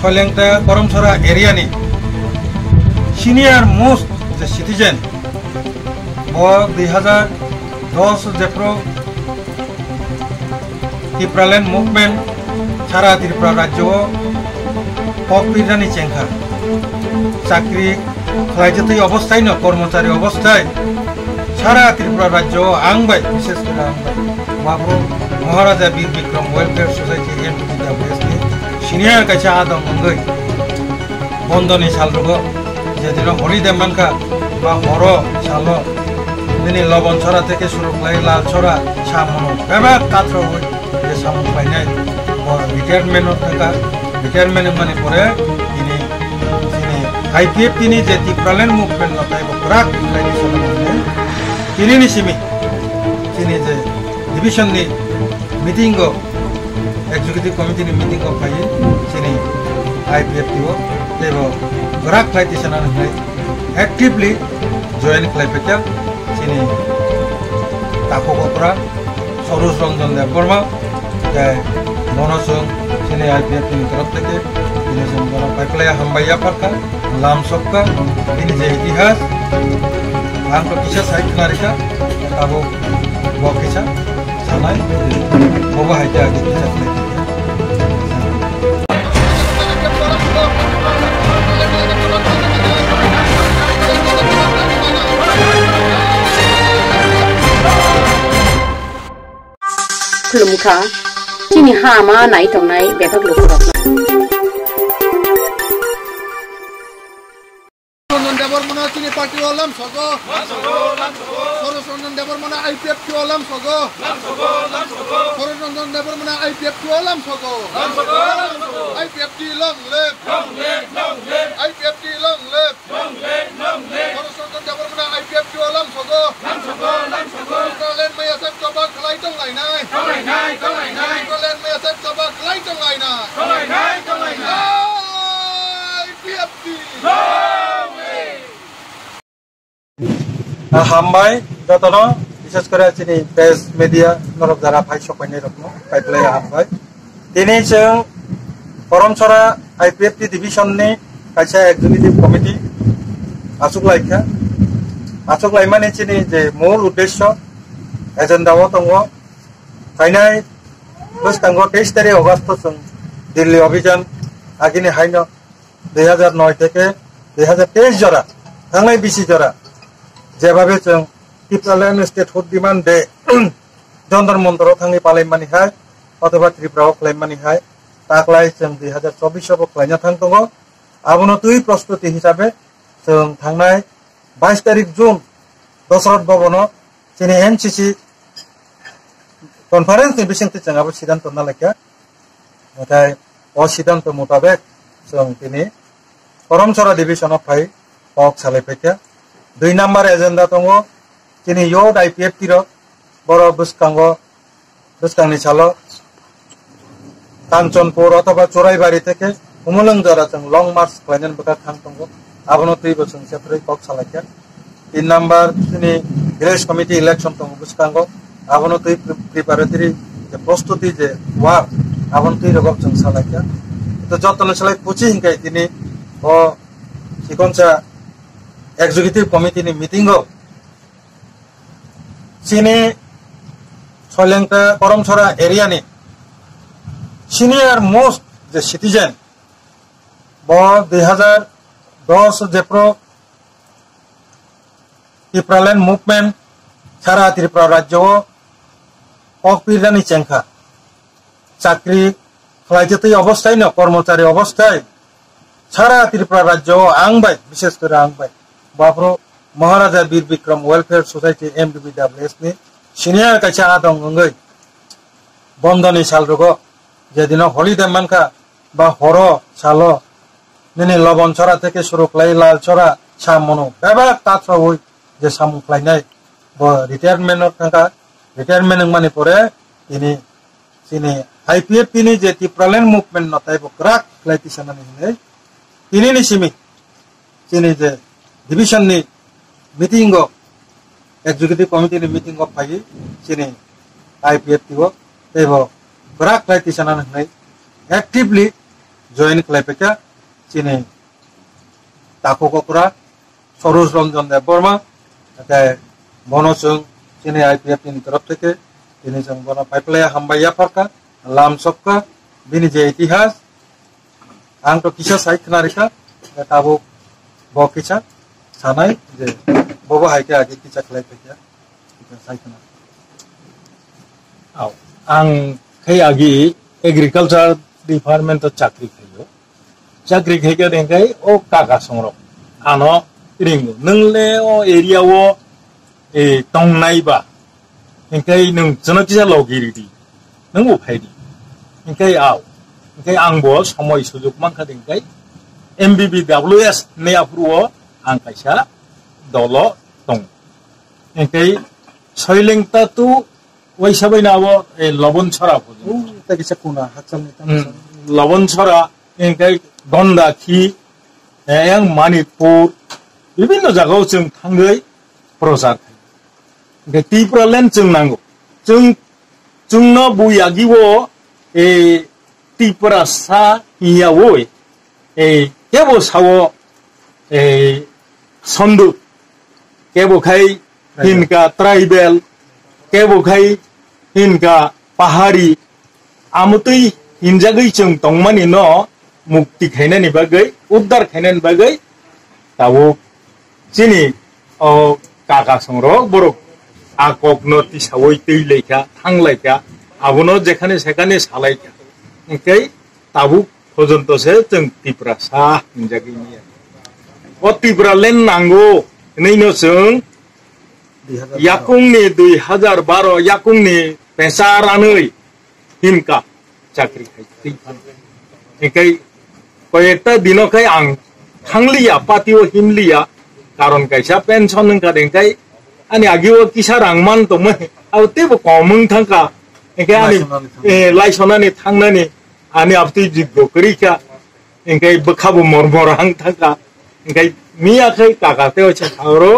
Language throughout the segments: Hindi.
Soilengta Koromsora area ni senior most the citizen of 2010 Jepro Tipraland movement Chara Tripura Rajyo Pokpirani Chengha Chakri Khlaijatoi অবস্থায় না কর্মচারী অবস্থায় সারা ত্রিপুরা রাজ্য আংবাই বিশেষ করে আংবাই বাবু Maharaja Bir Bikram welfare society MWS ni senior কাছে আদম অঙ্গই বন্ধনী সালরুগ যেদিন হলিদে মানকা বা হর সাল দিনে লবণ ছড়া থেকে শুরু করে লাল ছড়া সামনো বেবার কাত্র হই যে সামন পাইনাই রিটায়ারমেন্ট থাকা রিটায়ারমেন্ট মানে পরে তিনি IPF তিনি যে ত্রিপুরাল্যান্ড মুভমেন্ট নতাই বকরাক তিনি নিসিমি তিনি যে ডিভিশন নি মিটিং এক্সিকিউটিভ কমিটি নি মিটিং ফাই তিনি IPF দিও দেব গরাক ফ্লাইটেশন আনহাই অ্যাক্টিভলি জয়েন ক্লাইপেটা তিনি তাকো কপরা সরোজ রঞ্জন দেববর্মা মনোসং তিনি IPF তিনি তরফ থেকে তিনি সম্পূর্ণ পাইপলাইয়া হামবাইয়া পারকা লাম সবকা ini je ইতিহাস angko kisah saya kenarika abo bawa kisah sanai bawa aja gitu kisah Lumka kini hama nai tong nai betak lukurok Parti olam sogo, Sorosondan Devar mana IPF ki olam sogo, Sorosondan Devar mana IPF ki olam sogo, IPF ki long live, IPF ki long live, Sorosondan Devar mana IPF ki olam sogo, Len maya sep coba kelai tong lai nai, Len maya sep coba kelai tong lai nai, IPF ki. হামবাই যতন বিশেষ করে চিনি প্রেস মিডিয়া নরক যারা ভাই সপাইনি রকম পাইপলাই হামবাই তিনি जों করমছড়া IPF ডিভিশন नि কাইসা এক্সিকিউটিভ কমিটি আসুক লাইমানি চিনি যে মূল উদ্দেশ্য এজেন্ডাও দङ ফাইনাই বস্তাঙ্গ 23 তারিখ আগস্ট जों দিল্লি অভিযান আগিনি হাইন 2009 থেকে 2023 জরা থাংনাই বিসি জরা যেভাবে जों Tripuraland statehood demand day Jantar মন্তর থাংনি পালাইমানি হাই অথবা ত্রিপুরাও ক্লাইমানি হাই তাকলাই जों 2024 আव ক্লাইনা থাং দङ আবনো তুই প্রস্তুতি হিসাবে जों থাংনাই 22 তারিখ জুন দশরথ ভবন চিনি NCC কনফারেন্স नि बिसिंति जों आबो सिद्धांत ना लाखिया नाथाय अ सिद्धांत मुताबिक जों दिनै करमछरा डिभिजन फाइ पक सालायफैया 2 नाम्बार एजेंडा दङ दिनै योड IPF तिर बर बुसकांनि सालो कांचनपुर अथवा चोराइबारी থেকে हुमुलंग जरा जों लंग मार्च खालायनानै बका थां दङ आबनो तुइ बोसों सेफ्रै पक सालायखिया 3 नाम्बार दिनै भिलेज कमिटी इलेक्शन दङ बुसकांगो आबनो तुइ प्रिपारेटरी जे प्रस्तुति जे वार आबनो तुइ रगब जों सालायखिया तो जतन सालाय पुचि हिंकाय दिनै अ सिकनसा एग्जीक्यूटिव कमिटी नि मीटिंग चिनी सोइलेंटा करमछड़ा एरिया नि सीनियर मोस्ट द सिटीजन ब 2010 जेप्रो ত্রিপুরাল্যান্ড মুভমেন্ট সারা ত্রিপুরা রাজ্য পকপিরানি চেংখা চাকরি খাইজতই অবস্থায় না কর্মচারী অবস্থায় সারা ত্রিপুরা রাজ্য আংবাই বিশেষ করে আংবাই बाबरो Maharaja Bir Vikram welfare society MWS नि सिनियर काছে आदम अंगै बंधनी सालरुग जेदिन हलिदे मानका बा हर साल दिनै लबण छड़ा থেকে শুরু করে লাল ছড়া সামনো বেবা কাত্র হই যে সামু ক্লাইনাই রিটায়ারমেন্ট থাকা রিটায়ারমেন্ট মানে পরে তিনি চিনি IPF তিনি যে ত্রিপুরাল্যান্ড মুভমেন্ট নতাই বকরাক ক্লাইটিশন আনি তিনি নিসিমি চিনি যে डिविजन नि मीटिंग एग्जीक्यूटिव कमिटी नि मीटिंग फाइ चिनी IPF दिव एबो बराक क्लाइटिशन आनहाय एक्टिवली জয়েন খালাইপেকা চিনি তাকু ককরা সরোজ রঞ্জন দেববর্মা বনচং চিনি IPF ni तरफ থেকে তিনি जों বন পাইপ্লায়া হামবাইয়া ফারকা লাম सबका बिनि जे इतिहास आं तो किसा साइड खनारिका ताबो ब किसा सानाय जे बबो हायके आगे किसा खालाइपेका साइड खना आं खै आगे एग्रीकल्चर डिपार्टमेंट चाकरी खायो चाकरी खायका देंखाय ओ काका संग्र आनो रिंगो नंले ओ एरिया ओ ए तंनायबा इंखाय नों जनकिसा लगिरिदि नों उफायदि इंखाय इंखाय आंबो समय सुजुग मानखा देंखाय MBBWS ने आफुरो आं कायसा दल दं इंखाय सयलेंता तु वैसाबैनाबो ए लबन छरा फुजु ता किसा कुना हाचलनि लबन छरा इंखाय गंडाखि एं मणिपुर विभिन्न जायगायाव जों थाङै प्रचार खायो त्रिपुरालेण्ड जों नांगौ जोंनो बुयागिवो ए त्रिपुरा सा हियावो ए केबो सावो ए सन्दु केबो खाय हिनका ट्राइबेल केबो खाय हिनका पहाड़ी आमतै हिनजागै जों दंमानि न मुक्ति खायनायनि बागै उद्धार खायनायनि बागै दाबो चिनि ओ काका संग्र बर आकक नति सावै दैलायखा थांलायखा आबनो जेखाने सेखाने सालायखा ओंखाय दाबो पजन्तसे जों त्रिपुरा सा हिनजागैनि ओ त्रिपुरा लेण्ड नांगौ नैनो जों याकुंनि 2012 याकुंनि पेसारानै हिमका चाकरी खायफान ओंखाय कयेकटा दिनखाय आं थांलिया पार्टियाव हिमलिया कारण कैसा पेंशन नंका देंखाय आनी आगिव किसा रांमान दंमोन आव तेबो कमों थांका ओंखाय आनी लाइसनानै थांनानै आनी आपति जिग्ग करिखा ओंखाय बखाबो मरमरां थांका ओंखाय मियाखै काकाते ओइसा सावरो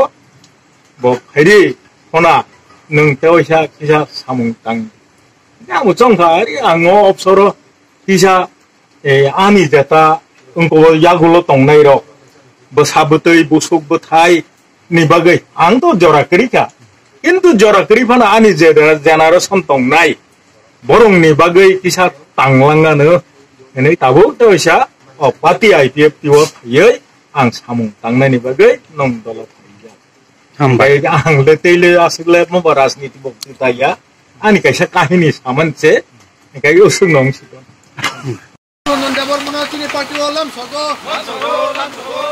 ब फैरि खना नों तेवैसा किसा सामुं तां आंबो चंखा आङो अफसर किसा आनी जेता उनको यागुलो तंनाय र बसाबतै बुसुक बथाय नि बागै आं तो जराकरिखा किन्तु जराकरिफाना आनी जेनारेशन तंनाय बरंनि बागै किसा तांलांगानो नै ताबो तैसा पार्टी IPF तिव फैयै आं सामुं तांनायनि बागै नं दल थायो ओमफ्राय आं लेतैले आसले मबा राजनीति बक्तृताया आनी कैसा काहिनी सामनसे ओंखाय उसुं नंसिगोन रंजन देबबर्मा चिनि पार्टी ओलाम सगो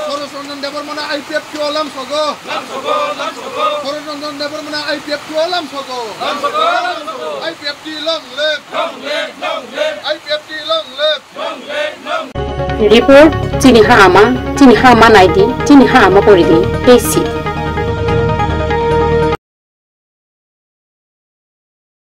सरोज रंजन देबबर्मा IPF की ओलाम सगो सरोज रंजन देबबर्मा IPF की ओलाम सगो IPF की लंग लेब IPF की लंग लेब रिपोर्ट चिनि हा आमा नाइदि चिनि हा आमा परिदि तेसी